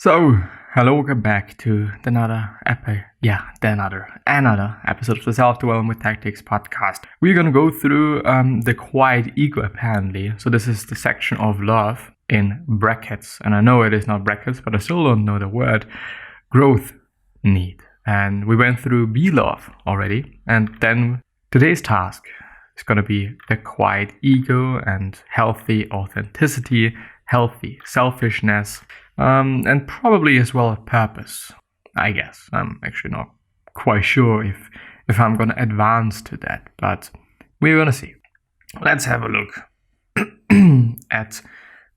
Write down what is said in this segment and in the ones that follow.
So, hello, welcome back to another episode of the Self-Development with Tactics podcast. We're gonna go through the quiet ego, apparently. So this is the section of love in brackets, and I know it is not brackets, but I still don't know the word growth need. And we went through be love already, and then today's task is gonna be the quiet ego and healthy authenticity, healthy selfishness. And probably as well a purpose, I guess. I'm actually not quite sure if I'm going to advance to that, but we're going to see. Let's have a look at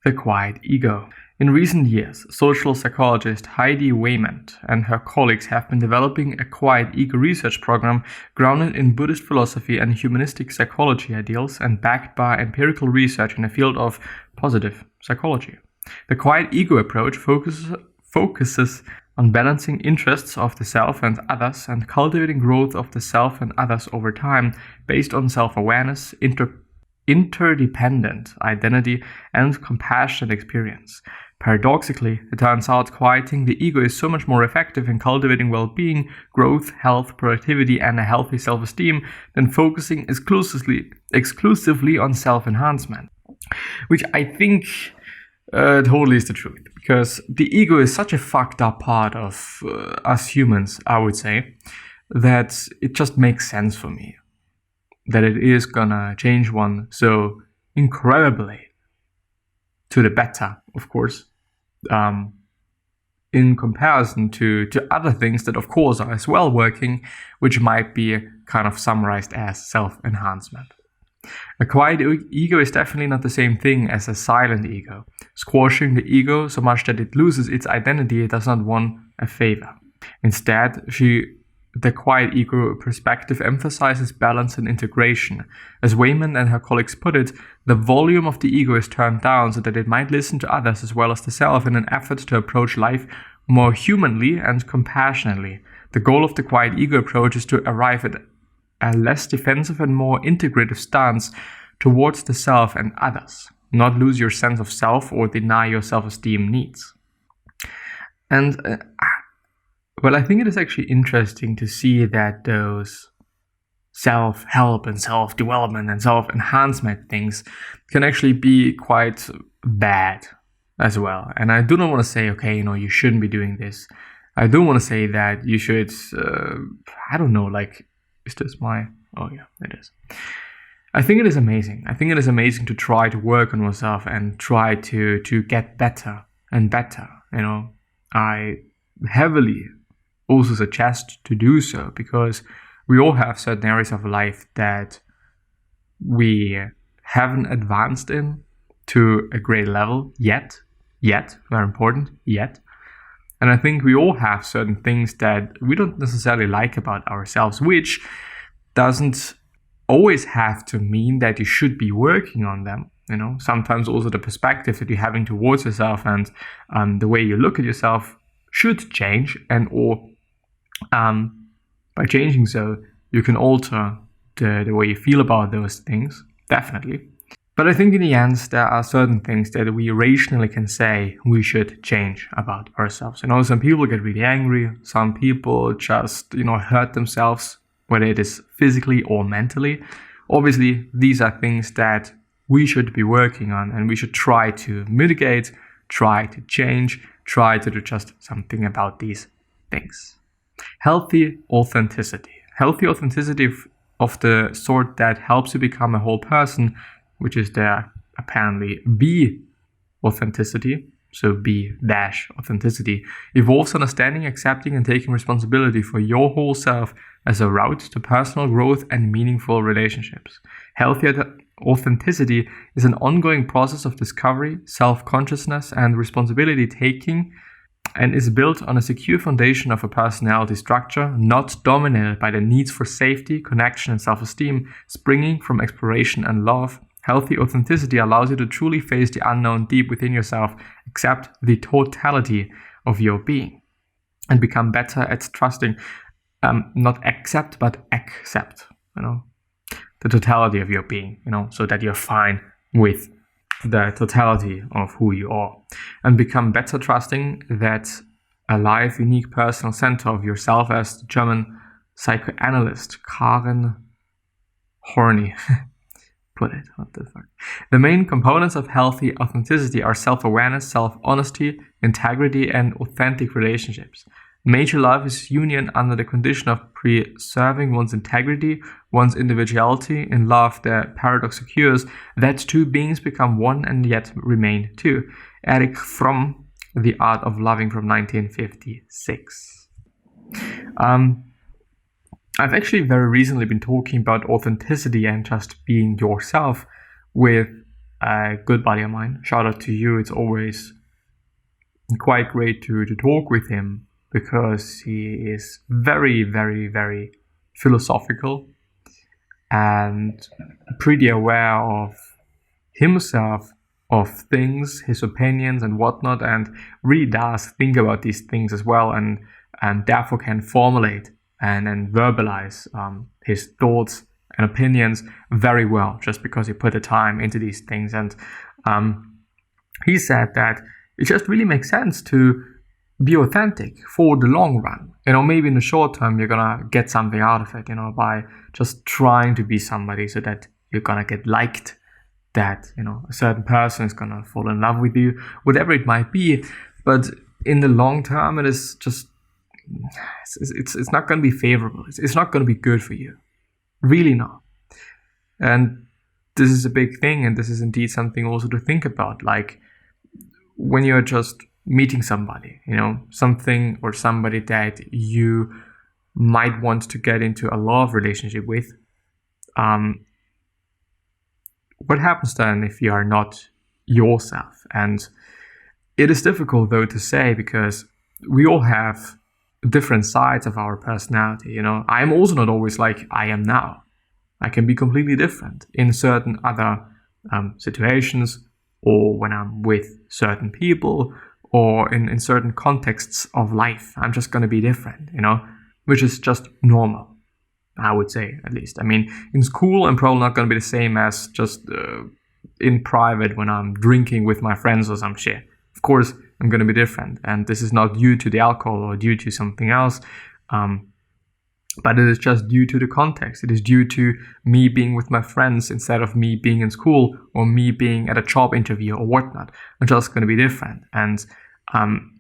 the quiet ego. In recent years, social psychologist Heidi Wayman and her colleagues have been developing a quiet ego research program grounded in Buddhist philosophy and humanistic psychology ideals and backed by empirical research in the field of positive psychology. The quiet ego approach focuses on balancing interests of the self and others and cultivating growth of the self and others over time based on self-awareness, interdependent identity, and compassionate experience. Paradoxically, it turns out quieting the ego is so much more effective in cultivating well-being, growth, health, productivity, and a healthy self-esteem than focusing exclusively on self-enhancement, which I think totally is the truth, because the ego is such a fucked up part of us humans, I would say, that it just makes sense for me that it is gonna change one so incredibly to the better, of course, in comparison to other things that of course are as well working, which might be kind of summarized as self-enhancement. A quiet ego is definitely not the same thing as a silent ego. Squashing the ego so much that it loses its identity does not want a favor. Instead, the quiet ego perspective emphasizes balance and integration. As Wayman and her colleagues put it, the volume of the ego is turned down so that it might listen to others as well as the self in an effort to approach life more humanly and compassionately. The goal of the quiet ego approach is to arrive at a less defensive and more integrative stance towards the self and others, not lose your sense of self or deny your self-esteem needs. And I think it is actually interesting to see that those self-help and self-development and self-enhancement things can actually be quite bad as well. And I do not want to say, okay, you shouldn't be doing this. I do want to say that you should, is this my... Oh yeah, it is. I think it is amazing. I think it is amazing to try to work on yourself and try to get better and better. I heavily also suggest to do so because we all have certain areas of life that we haven't advanced in to a great level yet, very important, yet. And I think we all have certain things that we don't necessarily like about ourselves, which doesn't always have to mean that you should be working on them. Sometimes also the perspective that you're having towards yourself and the way you look at yourself should change, by changing so, you can alter the way you feel about those things, definitely. But I think in the end, there are certain things that we rationally can say we should change about ourselves. Some people get really angry. Some people just, hurt themselves, whether it is physically or mentally. Obviously, these are things that we should be working on and we should try to mitigate, try to change, try to do just something about these things. Healthy authenticity. Healthy authenticity of the sort that helps you become a whole person, which is the apparently B authenticity, so B-authenticity, involves understanding, accepting, and taking responsibility for your whole self as a route to personal growth and meaningful relationships. Healthy authenticity is an ongoing process of discovery, self-consciousness, and responsibility taking, and is built on a secure foundation of a personality structure not dominated by the needs for safety, connection, and self-esteem, springing from exploration and love. Healthy authenticity allows you to truly face the unknown deep within yourself, accept the totality of your being, and become better at trusting, not accept, but accept, the totality of your being, so that you're fine with the totality of who you are, and become better trusting that a life, unique personal center of yourself, as the German psychoanalyst Karen Horney put it. What the fuck? The main components of healthy authenticity are self-awareness, self-honesty, integrity, and authentic relationships. Major life is union under the condition of preserving one's integrity, one's individuality. In love, the paradox occurs that two beings become one and yet remain two. Erich Fromm, The Art of Loving, from 1956. I've actually very recently been talking about authenticity and just being yourself with a good buddy of mine. Shout out to you. It's always quite great to talk with him, because he is very, very, very philosophical and pretty aware of himself, of things, his opinions and whatnot, and really does think about these things as well, and therefore can formulate and verbalize his thoughts and opinions very well, just because he put the time into these things. And he said that it just really makes sense to be authentic for the long run. Maybe in the short term, you're gonna get something out of it, by just trying to be somebody so that you're gonna get liked, that, a certain person is gonna fall in love with you, whatever it might be. But in the long term, it is just, it's not gonna be favorable. It's not gonna be good for you. Really not. And this is a big thing, and this is indeed something also to think about. Like, when you're just meeting somebody, something or somebody that you might want to get into a love relationship with, what happens then if you are not yourself? And it is difficult, though, to say, because we all have different sides of our personality. I'm also not always like I am now. I can be completely different in certain other situations, or when I'm with certain people, or in certain contexts of life. I'm just going to be different, which is just normal, I would say, at least. I mean, in school, I'm probably not going to be the same as just in private when I'm drinking with my friends or some shit. Of course, I'm going to be different. And this is not due to the alcohol or due to something else. But it is just due to the context. It is due to me being with my friends instead of me being in school or me being at a job interview or whatnot. I'm just going to be different. And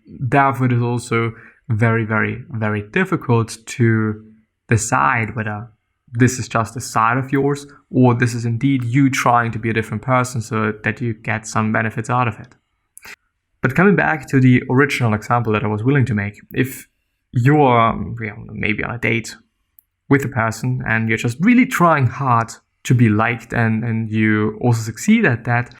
therefore, it is also very, very, very difficult to decide whether this is just a side of yours or this is indeed you trying to be a different person so that you get some benefits out of it. But coming back to the original example that I was willing to make, if you're maybe on a date with a person and you're just really trying hard to be liked, and you also succeed at that,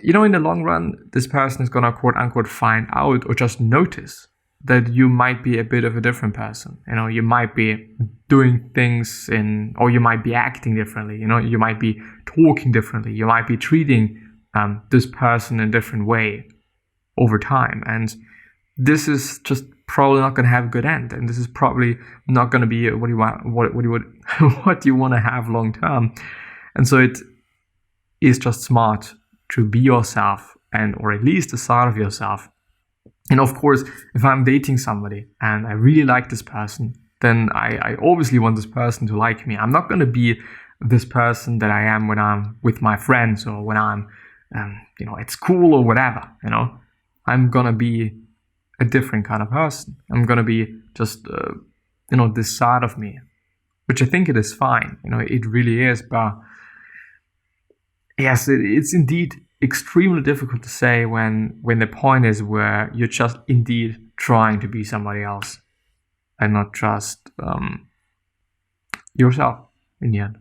in the long run, this person is gonna quote unquote find out or just notice that you might be a bit of a different person. You might be doing things or you might be acting differently. You might be talking differently. You might be treating this person in a different way over time. And this is just probably not going to have a good end. And this is probably not going to be what you want to have long term. And so it is just smart to be yourself, or at least a side of yourself. And of course, if I'm dating somebody and I really like this person, then I obviously want this person to like me. I'm not going to be this person that I am when I'm with my friends or when I'm, at school or whatever. I'm going to be a different kind of person. I'm going to be just, this side of me, which I think it is fine. It really is. But yes, it's indeed extremely difficult to say when the point is where you're just indeed trying to be somebody else and not just yourself in the end.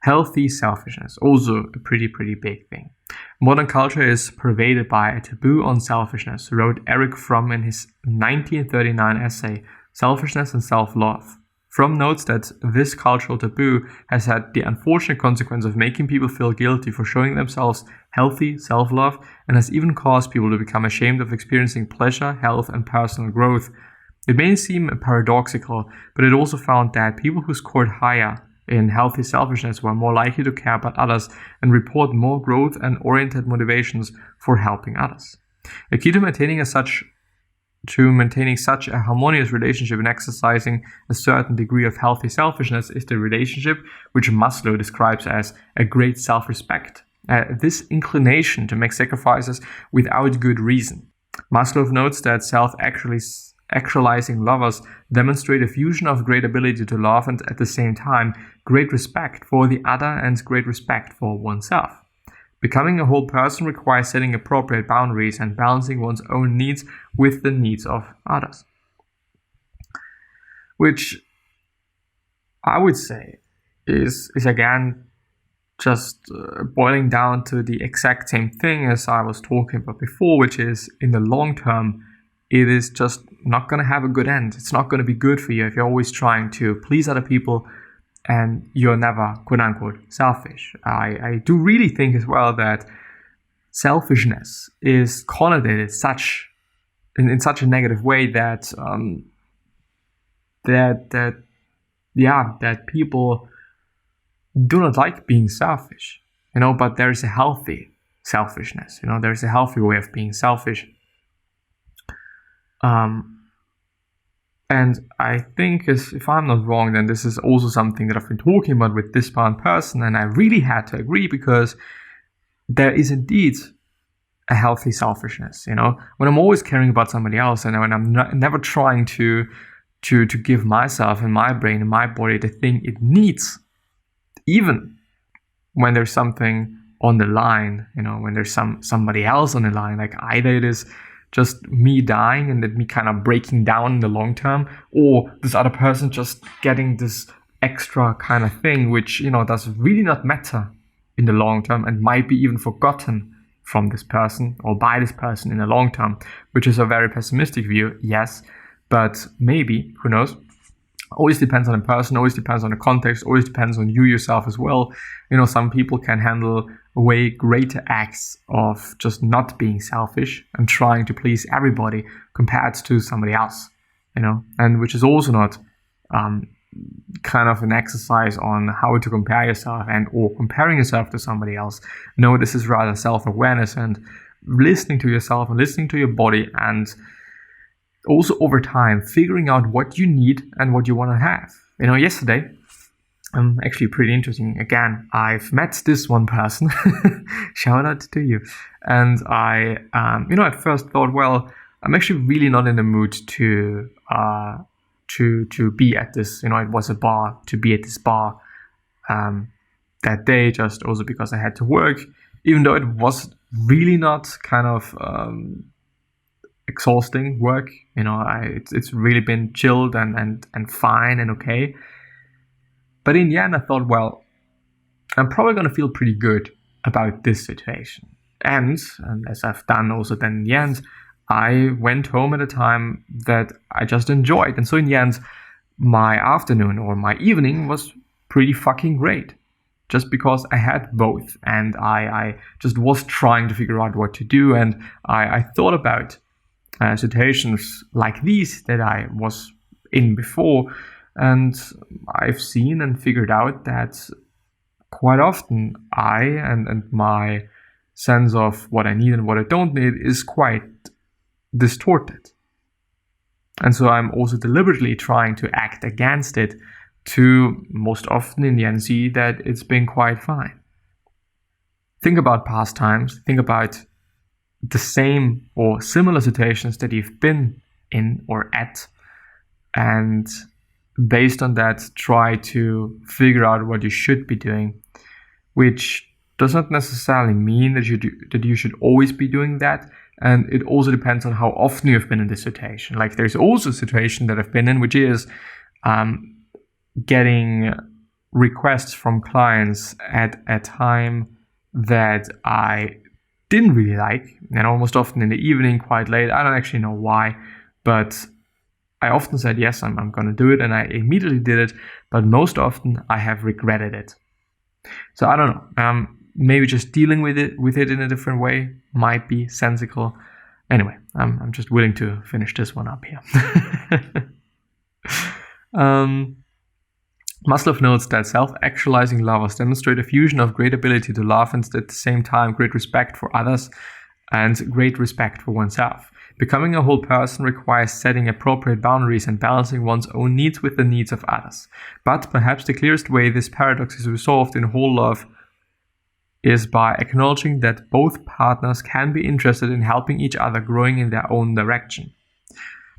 Healthy selfishness, also a pretty big thing. Modern culture is pervaded by a taboo on selfishness, wrote Erich Fromm in his 1939 essay, Selfishness and Self-Love. Fromm notes that this cultural taboo has had the unfortunate consequence of making people feel guilty for showing themselves healthy self-love, and has even caused people to become ashamed of experiencing pleasure, health, and personal growth. It may seem paradoxical, but it also found that people who scored higher in healthy selfishness who are more likely to care about others and report more growth and oriented motivations for helping others. A key to maintaining such a harmonious relationship and exercising a certain degree of healthy selfishness is the relationship which Maslow describes as a great self-respect. This inclination to make sacrifices without good reason. Maslow notes that self-actualizing lovers demonstrate a fusion of great ability to love and at the same time great respect for the other and great respect for oneself. Becoming a whole person requires setting appropriate boundaries and balancing one's own needs with the needs of others. Which I would say is again just boiling down to the exact same thing as I was talking about before, which is in the long term, it is just not going to have a good end. It's not going to be good for you if you're always trying to please other people and you're never, quote unquote, selfish. I do really think as well that selfishness is connotated in such a negative way that people do not like being selfish, but there is a healthy selfishness, there is a healthy way of being selfish. And I think, if I'm not wrong, then this is also something that I've been talking about with this one person, and I really had to agree because there is indeed a healthy selfishness, when I'm always caring about somebody else and when I'm never trying to give myself and my brain and my body the thing it needs, even when there's something on the line, when there's somebody else on the line, like either it is just me dying and then me kind of breaking down in the long term, or this other person just getting this extra kind of thing, which, does really not matter in the long term and might be even forgotten from this person or by this person in the long term, which is a very pessimistic view, yes, but maybe, who knows? Always depends on the person, always depends on the context, always depends on you yourself as well. Some people can handle way greater acts of just not being selfish and trying to please everybody compared to somebody else, and which is also not kind of an exercise on how to compare yourself or comparing yourself to somebody else. No, this is rather self-awareness and listening to yourself and listening to your body, and also over time figuring out what you need and what you want to have. Yesterday, actually pretty interesting. Again, I've met this one person, shout out to you. And I, at first thought, well, I'm actually really not in the mood to be at this, it was a bar, to be at this bar that day, just also because I had to work, even though it was really not kind of exhausting work, it's really been chilled and fine and okay. But in the end, I thought, well, I'm probably going to feel pretty good about this situation. And as I've done also then in the end, I went home at a time that I just enjoyed. And so in the end, my afternoon or my evening was pretty fucking great. Just because I had both. And I just was trying to figure out what to do. And I thought about situations like these that I was in before. And I've seen and figured out that quite often I and my sense of what I need and what I don't need is quite distorted. And so I'm also deliberately trying to act against it to most often in the end see that it's been quite fine. Think about past times. Think about the same or similar situations that you've been in or at, and based on that, try to figure out what you should be doing, which does not necessarily mean that you should always be doing that. And it also depends on how often you've been in this situation. Like there's also a situation that I've been in, which is getting requests from clients at a time that I didn't really like, and almost often in the evening, quite late. I don't actually know why, but I often said, yes, I'm going to do it, and I immediately did it, but most often I have regretted it. So I don't know, maybe just dealing with it in a different way might be sensible. Anyway, I'm just willing to finish this one up here. Maslow notes that self-actualizing lovers demonstrate a fusion of great ability to love and at the same time great respect for others and great respect for oneself. Becoming a whole person requires setting appropriate boundaries and balancing one's own needs with the needs of others. But perhaps the clearest way this paradox is resolved in whole love is by acknowledging that both partners can be interested in helping each other growing in their own direction.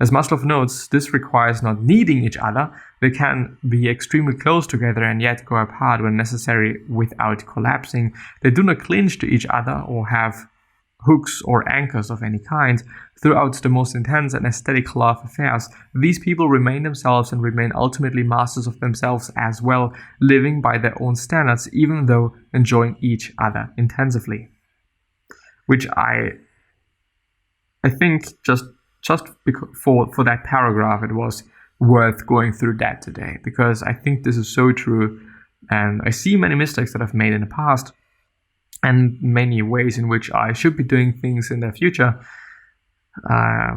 As Maslow notes, this requires not needing each other. They can be extremely close together and yet go apart when necessary without collapsing. They do not clinch to each other or have hooks or anchors of any kind. Throughout the most intense and aesthetic love affairs, these people remain themselves and remain ultimately masters of themselves as well, living by their own standards, even though enjoying each other intensively. Which I think just for that paragraph, it was worth going through that today, because I think this is so true, and I see many mistakes that I've made in the past, and many ways in which I should be doing things in the future. I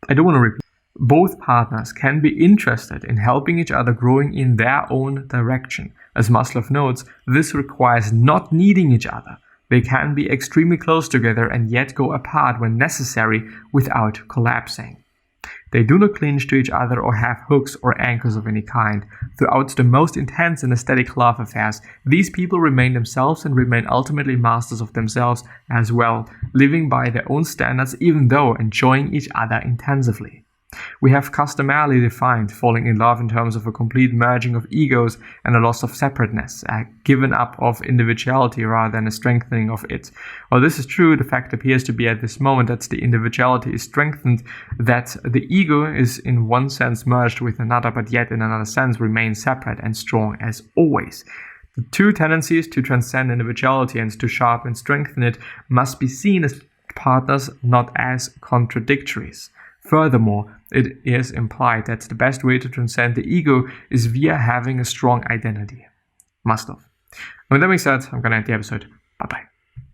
don't want to repeat. Both partners can be interested in helping each other growing in their own direction. As Maslow notes, this requires not needing each other. They can be extremely close together and yet go apart when necessary without collapsing. They do not clinch to each other or have hooks or anchors of any kind. Throughout the most intense and aesthetic love affairs, these people remain themselves and remain ultimately masters of themselves as well, living by their own standards even though enjoying each other intensively. We have customarily defined falling in love in terms of a complete merging of egos and a loss of separateness, a giving up of individuality rather than a strengthening of it. While this is true, the fact appears to be at this moment that the individuality is strengthened, that the ego is in one sense merged with another, but yet in another sense remains separate and strong as always. The two tendencies to transcend individuality and to sharpen and strengthen it must be seen as partners, not as contradictories. Furthermore, it is implied that the best way to transcend the ego is via having a strong identity. Maslow. And with that being said, I'm going to end the episode. Bye-bye.